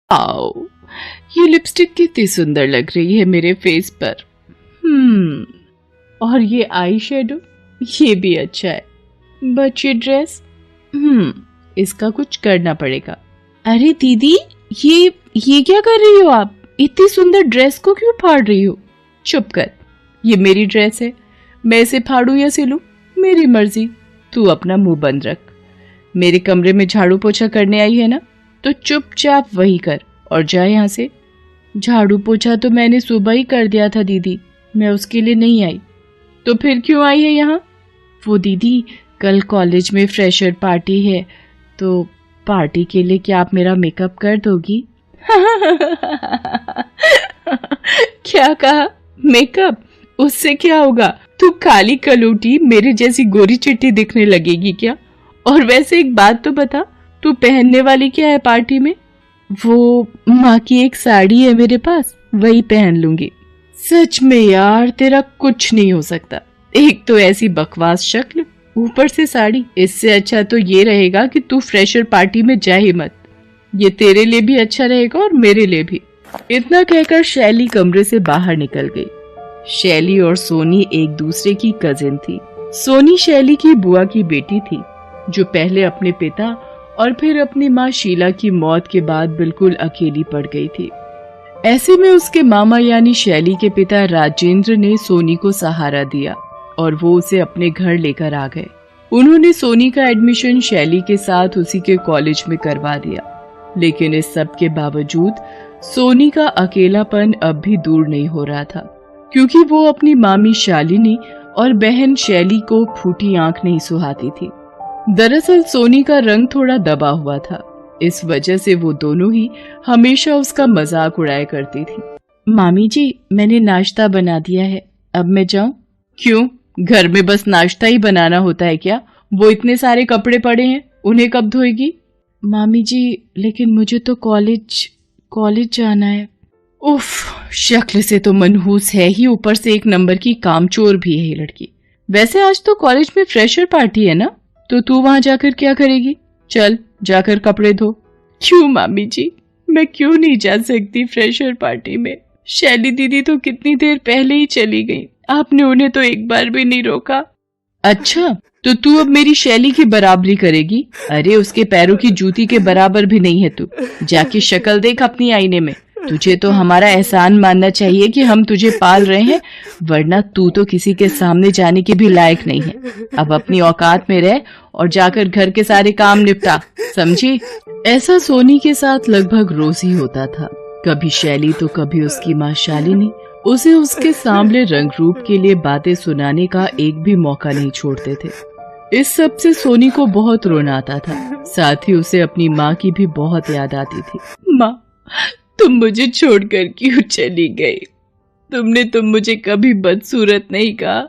आओ, ये लिपस्टिक कितनी सुंदर लग रही है मेरे फेस पर। और ये आई शेडो, ये भी अच्छा है। बट ये ड्रेस, इसका कुछ करना पड़ेगा। अरे दीदी, ये क्या कर रही हो आप? इतनी सुंदर ड्रेस को क्यों फाड़ रही हो? चुप कर, ये मेरी ड्रेस है, मैं इसे फाड़ू या सिलूं, मेरी मर्जी। तू अपना मुंह बंद रख। मेरे कमरे में झाड़ू पोछा करने आई है ना, तो चुपचाप वही कर और जा यहाँ से। झाड़ू पोछा तो मैंने सुबह ही कर दिया था दीदी, मैं उसके लिए नहीं आई। तो फिर क्यों आई है यहाँ? वो दीदी, कल कॉलेज में फ्रेशर पार्टी है, तो पार्टी के लिए क्या आप मेरा मेकअप कर दोगी? क्या कहा? मेकअप? उससे क्या होगा? तू काली कलूटी मेरे जैसी गोरी चिट्टी दिखने लगेगी क्या? और वैसे एक बात तो बता, तू पहनने वाली क्या है पार्टी में? वो माँ की एक साड़ी है मेरे पास, वही पहन लूंगी। सच में यार, तेरा कुछ नहीं हो सकता। एक तो ऐसी बकवास शक्ल, ऊपर से साड़ी। इससे अच्छा तो ये रहेगा कि तू फ्रेशर पार्टी में जा ही मत। ये तेरे लिए भी अच्छा रहेगा और मेरे लिए भी। इतना कहकर शैली कमरे से बाहर निकल गई। शैली और सोनी एक दूसरे की कजिन थी। सोनी शैली की बुआ की बेटी थी, जो पहले अपने पिता और फिर अपनी माँ शीला की मौत के बाद बिल्कुल अकेली पड़ गई थी। ऐसे में उसके मामा यानी शैली के पिता राजेंद्र ने सोनी को सहारा दिया और वो उसे अपने घर लेकर आ गए। उन्होंने सोनी का एडमिशन शैली के साथ उसी के कॉलेज में करवा दिया। लेकिन इस सब के बावजूद सोनी का अकेलापन अब भी दूर नहीं हो रहा था, क्योंकि वो अपनी मामी शालिनी और बहन शैली को फूटी आंख नहीं सुहाती थी। दरअसल सोनी का रंग थोड़ा दबा हुआ था, इस वजह से वो दोनों ही हमेशा उसका मजाक उड़ाया करती थी। मामी जी, मैंने नाश्ता बना दिया है, अब मैं जाऊं? क्यों, घर में बस नाश्ता ही बनाना होता है क्या? वो इतने सारे कपड़े पड़े हैं, उन्हें कब धोएगी? मामी जी, लेकिन मुझे तो कॉलेज जाना है। उफ, शक्ल से तो मनहूस है ही, ऊपर से एक नंबर की कामचोर भी है ये लड़की। वैसे आज तो कॉलेज में फ्रेशर पार्टी है ना, तो तू वहां जाकर क्या करेगी? चल जाकर कपड़े धो। क्यों मामी जी, मैं क्यों नहीं जा सकती फ्रेशर पार्टी में? शैली दीदी तो कितनी देर पहले ही चली गई, आपने उन्हें तो एक बार भी नहीं रोका। अच्छा, तो तू अब मेरी शैली की बराबरी करेगी? अरे उसके पैरों की जूती के बराबर भी नहीं है तू। जाके शक्ल देख अपनी आईने में। तुझे तो हमारा एहसान मानना चाहिए कि हम तुझे पाल रहे हैं, वरना तू तो किसी के सामने जाने के भी लायक नहीं है। अब अपनी औकात में रह और जाकर घर के सारे काम निपटा, समझी? ऐसा सोनी के साथ लगभग रोज ही होता था। कभी शैली तो कभी उसकी माँ शालिनी उसे उसके सांवले रंग रूप के लिए बातें सुनाने का एक भी मौका नहीं छोड़ते थे। इस सब से सोनी को बहुत रोना आता था, साथ ही उसे अपनी माँ की भी बहुत याद आती थी। माँ, तुम मुझे छोड़कर क्यों चली गई? तुमने तो मुझे कभी बदसूरत नहीं कहा,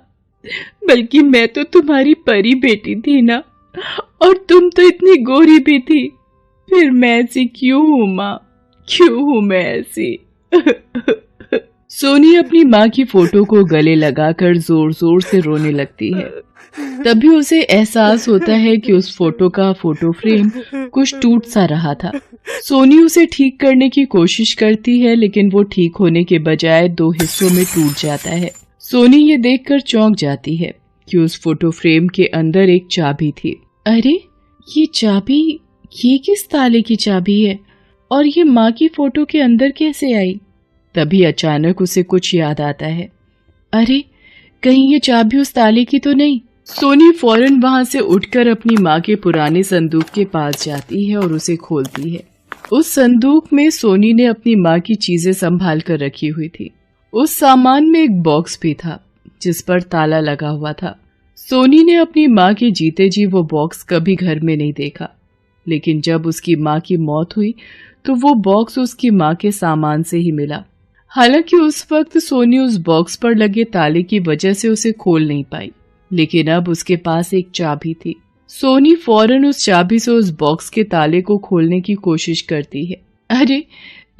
बल्कि मैं तो तुम्हारी परी बेटी थी ना, और तुम तो इतनी गोरी भी थी। फिर मैं ऐसी क्यों हूँ माँ, क्यों हूँ मैं ऐसी? सोनी अपनी माँ की फोटो को गले लगाकर जोर जोर से रोने लगती है। तभी उसे एहसास होता है कि उस फोटो का फोटो फ्रेम कुछ टूट सा रहा था। सोनी उसे ठीक करने की कोशिश करती है, लेकिन वो ठीक होने के बजाय दो हिस्सों में टूट जाता है। सोनी ये देखकर चौंक जाती है कि उस फोटो फ्रेम के अंदर एक चाबी थी। अरे ये चाबी, ये किस ताले की चाबी है और ये माँ की फोटो के अंदर कैसे आई? तभी अचानक उसे कुछ याद आता है। अरे कहीं ये चाबी उस ताले की तो नहीं? सोनी फौरन वहां से उठकर अपनी माँ के पुराने संदूक के पास जाती है और उसे खोलती है। उस संदूक में सोनी ने अपनी माँ की चीजें संभाल कर रखी हुई थी। उस सामान में एक बॉक्स भी था जिस पर ताला लगा हुआ था। सोनी ने अपनी माँ के जीते जी वो बॉक्स कभी घर में नहीं देखा, लेकिन जब उसकी माँ की मौत हुई तो वो बॉक्स उसकी माँ के सामान से ही मिला। हालांकि उस वक्त सोनी उस बॉक्स पर लगे ताले की वजह से उसे खोल नहीं पाई, लेकिन अब उसके पास एक चाबी थी। सोनी फौरन उस चाबी से उस बॉक्स के ताले को खोलने की कोशिश करती है। अरे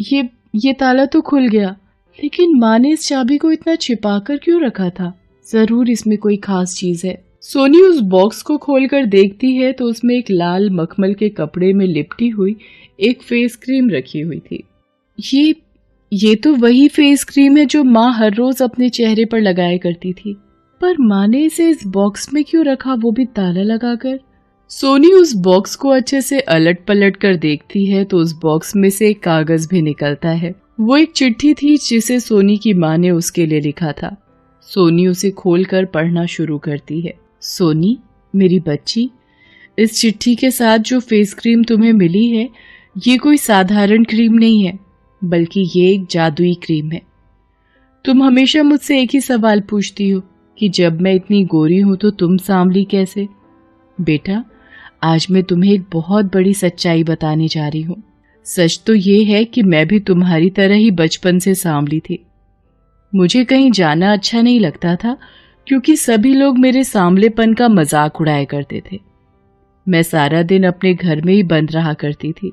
ये ताला तो खुल गया, लेकिन माँ ने इस चाबी को इतना छिपाकर क्यों रखा था? जरूर इसमें कोई खास चीज है। सोनी उस बॉक्स को खोलकर देखती है तो उसमें एक लाल मखमल के कपड़े में लिपटी हुई एक फेस क्रीम रखी हुई थी। ये तो वही फेस क्रीम है जो माँ हर रोज अपने चेहरे पर लगाया करती थी, पर माँ ने इसे इस बॉक्स में क्यों रखा, वो भी ताला लगाकर। सोनी उस बॉक्स को अच्छे से अलट पलट कर देखती है तो उस बॉक्स में से एक कागज भी निकलता है। वो एक चिट्ठी थी जिसे सोनी की माँ ने उसके लिए लिखा था। सोनी उसे खोलकर पढ़ना शुरू करती है। सोनी, मेरी बच्ची, इस चिट्ठी के साथ जो फेस क्रीम तुम्हें मिली है ये कोई साधारण क्रीम नहीं है, बल्कि ये एक जादुई क्रीम है। तुम हमेशा मुझसे एक ही सवाल पूछती हो कि जब मैं इतनी गोरी हूं तो तुम सांवली कैसे। बेटा, आज मैं तुम्हें एक बहुत बड़ी सच्चाई बताने जा रही हूँ। सच तो ये है कि मैं भी तुम्हारी तरह ही बचपन से सांवली थी। मुझे कहीं जाना अच्छा नहीं लगता था क्योंकि सभी लोग मेरे सांवलेपन का मजाक उड़ाया करते थे। मैं सारा दिन अपने घर में ही बंद रहा करती थी,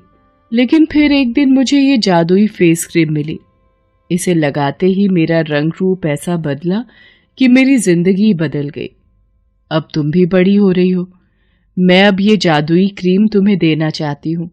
लेकिन फिर एक दिन मुझे ये जादुई फेस क्रीम मिली। इसे लगाते ही मेरा रंग रूप ऐसा बदला कि मेरी जिंदगी बदल गई। अब तुम भी बड़ी हो रही हो। मैं अब ये जादुई क्रीम तुम्हें देना चाहती हूँ,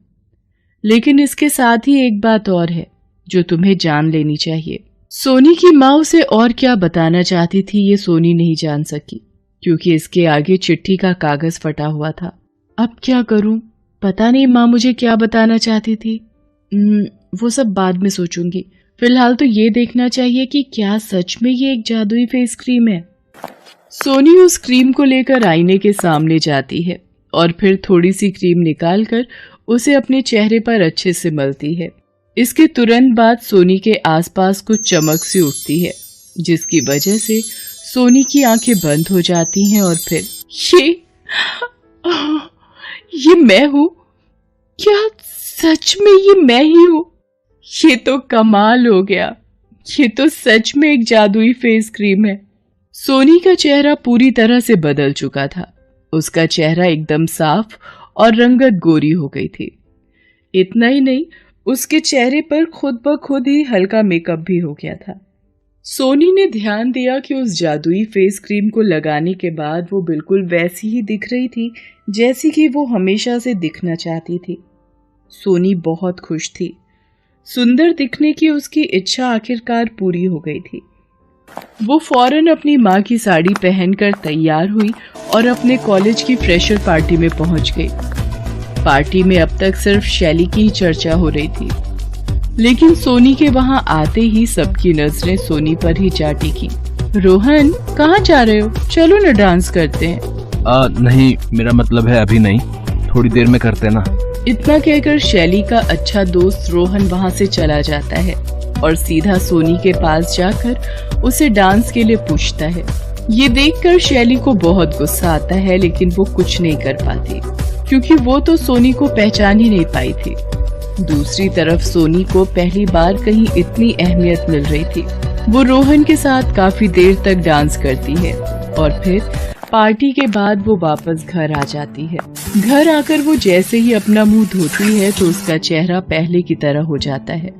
लेकिन इसके साथ ही एक बात और है जो तुम्हें जान लेनी चाहिए। सोनी की माँ उसे और क्या बताना चाहती थी ये सोनी नहीं जान सकी, क्योंकि इसके आगे चिट्ठी का कागज फटा हुआ था। अब क्या करूं? पता नहीं माँ मुझे क्या बताना चाहती थी। वो सब बाद में सोचूंगी। फिलहाल तो ये देखना चाहिए कि क्या सच में ये एक जादुई फेस क्रीम है। सोनी उस क्रीम को लेकर आईने के सामने जाती है और फिर थोड़ी सी क्रीम निकालकर उसे अपने चेहरे पर अच्छे से मलती है। इसके तुरंत बाद सोनी के आसपास कुछ चमक सी उठती है, जिसकी वजह से सोनी की आंखें बंद हो जाती हैं और फिर ये मैं हूँ? क्या सच में ये मैं ही हूँ? ये तो कमाल हो गया। ये तो सच में एक जादुई फेस क्रीम है। सोनी का चेहरा पूरी तरह से बदल चुका था। उसका चेहरा एकदम साफ और रंगत गोरी हो गई थी। इतना ही नहीं, उसके चेहरे पर खुद ब खुद ही हल्का मेकअप भी हो गया था। सोनी ने ध्यान दिया कि उस जादुई फेस क्रीम को लगाने के बाद वो बिल्कुल वैसी ही दिख रही थी जैसी कि वो हमेशा से दिखना चाहती थी। सोनी बहुत खुश थी। सुंदर दिखने की उसकी इच्छा आखिरकार पूरी हो गई थी। वो फौरन अपनी माँ की साड़ी पहनकर तैयार हुई और अपने कॉलेज की फ्रेशर पार्टी में पहुंच गई। पार्टी में अब तक सिर्फ शैली की ही चर्चा हो रही थी, लेकिन सोनी के वहां आते ही सबकी नजरें सोनी पर ही जा टिकी। रोहन, कहाँ जा रहे हो? चलो ना डांस करते हैं। नहीं, मेरा मतलब है अभी नहीं, थोड़ी देर में करते ना। इतना कहकर शैली का अच्छा दोस्त रोहन वहां से चला जाता है और सीधा सोनी के पास जाकर उसे डांस के लिए पूछता है। ये देखकर शैली को बहुत गुस्सा आता है, लेकिन वो कुछ नहीं कर पाती क्योंकि वो तो सोनी को पहचान ही नहीं पाई थी। दूसरी तरफ सोनी को पहली बार कहीं इतनी अहमियत मिल रही थी। वो रोहन के साथ काफी देर तक डांस करती है और फिर पार्टी के बाद वो वापस घर आ जाती है। घर आकर वो जैसे ही अपना मुंह धोती है तो उसका चेहरा पहले की तरह हो जाता है।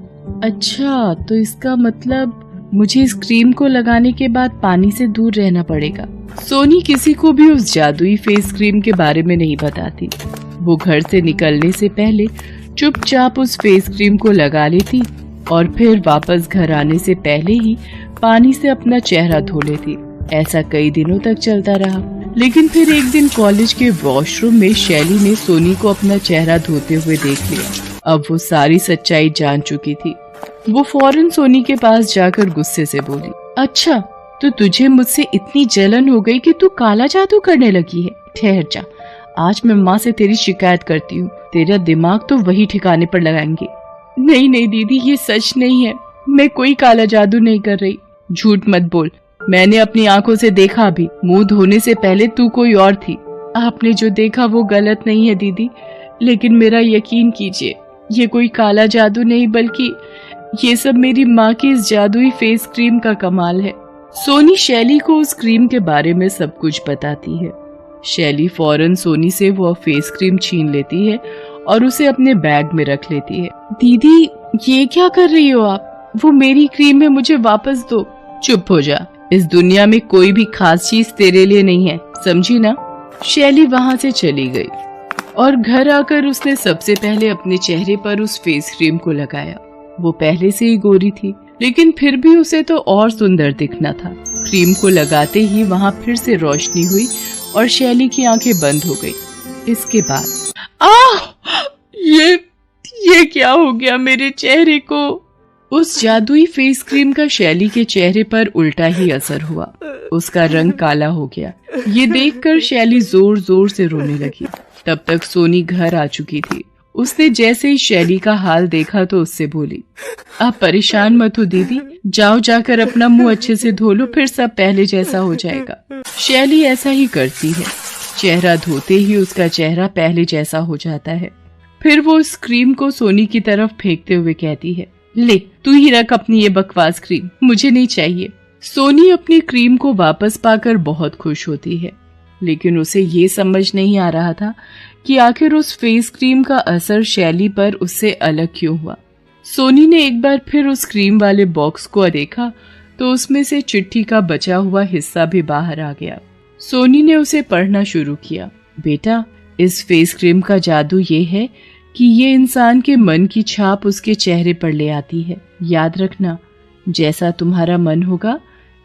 अच्छा, तो इसका मतलब मुझे इस क्रीम को लगाने के बाद पानी से दूर रहना पड़ेगा। सोनी किसी को भी उस जादुई फेस क्रीम के बारे में नहीं बताती। वो घर से निकलने से पहले चुपचाप उस फेस क्रीम को लगा लेती और फिर वापस घर आने से पहले ही पानी से अपना चेहरा धो लेती। ऐसा कई दिनों तक चलता रहा, लेकिन फिर एक दिन कॉलेज के वॉशरूम में शैली ने सोनी को अपना चेहरा धोते हुए देख लिया। अब वो सारी सच्चाई जान चुकी थी। वो फौरन सोनी के पास जाकर गुस्से से बोली, अच्छा, तो तुझे मुझसे इतनी जलन हो गई कि तू काला जादू करने लगी है? ठहर जा, आज मैं माँ से तेरी शिकायत करती हूँ। तेरा दिमाग तो वही ठिकाने पर लगाएंगे। नहीं नहीं दीदी, ये सच नहीं है। मैं कोई काला जादू नहीं कर रही। झूठ मत बोल, मैंने अपनी आंखों से देखा भी। मुंह धोने से पहले तू कोई और थी। आपने जो देखा वो गलत नहीं है दीदी, लेकिन मेरा यकीन कीजिए, ये कोई काला जादू नहीं बल्कि ये सब मेरी माँ की इस जादुई फेस क्रीम का कमाल है। सोनी शैली को उस क्रीम के बारे में सब कुछ बताती है। शैली फौरन सोनी से वो फेस क्रीम छीन लेती है और उसे अपने बैग में रख लेती है। दीदी, ये क्या कर रही हो आप? वो मेरी क्रीम है, मुझे वापस दो। चुप हो जा, इस दुनिया में कोई भी खास चीज तेरे लिए नहीं है, समझी ना? शैली वहां से चली गई। और घर आकर उसने सबसे पहले अपने चेहरे पर उस फेस क्रीम को लगाया। वो पहले से ही गोरी थी, लेकिन फिर भी उसे तो और सुंदर दिखना था। क्रीम को लगाते ही वहां फिर से रोशनी हुई और शैली की आंखें बंद हो गई। इसके बाद ये क्या हो गया मेरे चेहरे को? उस जादुई फेस क्रीम का शैली के चेहरे पर उल्टा ही असर हुआ। उसका रंग काला हो गया। ये देखकर शैली जोर जोर से रोने लगी। तब तक सोनी घर आ चुकी थी। उसने जैसे ही शैली का हाल देखा तो उससे बोली, आप परेशान मत हो दीदी, जाओ जाकर अपना मुंह अच्छे से धो लो, फिर सब पहले जैसा हो जाएगा। शैली ऐसा ही करती है। चेहरा धोते ही उसका चेहरा पहले जैसा हो जाता है। फिर वो उस क्रीम को सोनी की तरफ फेंकते हुए कहती है, ले तू ही रख अपनी ये बकवास क्रीम, मुझे नहीं चाहिए। सोनी अपनी क्रीम को वापस पाकर बहुत खुश होती है, लेकिन उसे ये समझ नहीं आ रहा था कि आखिर उस फेस क्रीम का असर शैली पर उससे अलग क्यों हुआ। सोनी ने एक बार फिर उस क्रीम वाले बॉक्स को देखा तो उसमें से चिट्ठी का बचा हुआ हिस्सा भी बाहर आ गया। सोनी ने उसे पढ़ना शुरू किया। बेटा, इस फेस क्रीम का जादू ये है कि ये इंसान के मन की छाप उसके चेहरे पर ले आती है। याद रखना, जैसा तुम्हारा मन होगा,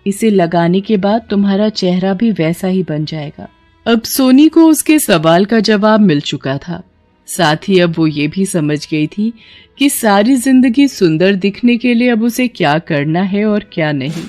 इसे लगाने के बाद तुम्हारा चेहरा भी वैसा ही बन जाएगा। अब सोनी को उसके सवाल का जवाब मिल चुका था। साथ ही अब वो ये भी समझ गई थी कि सारी जिंदगी सुंदर दिखने के लिए अब उसे क्या करना है और क्या नहीं।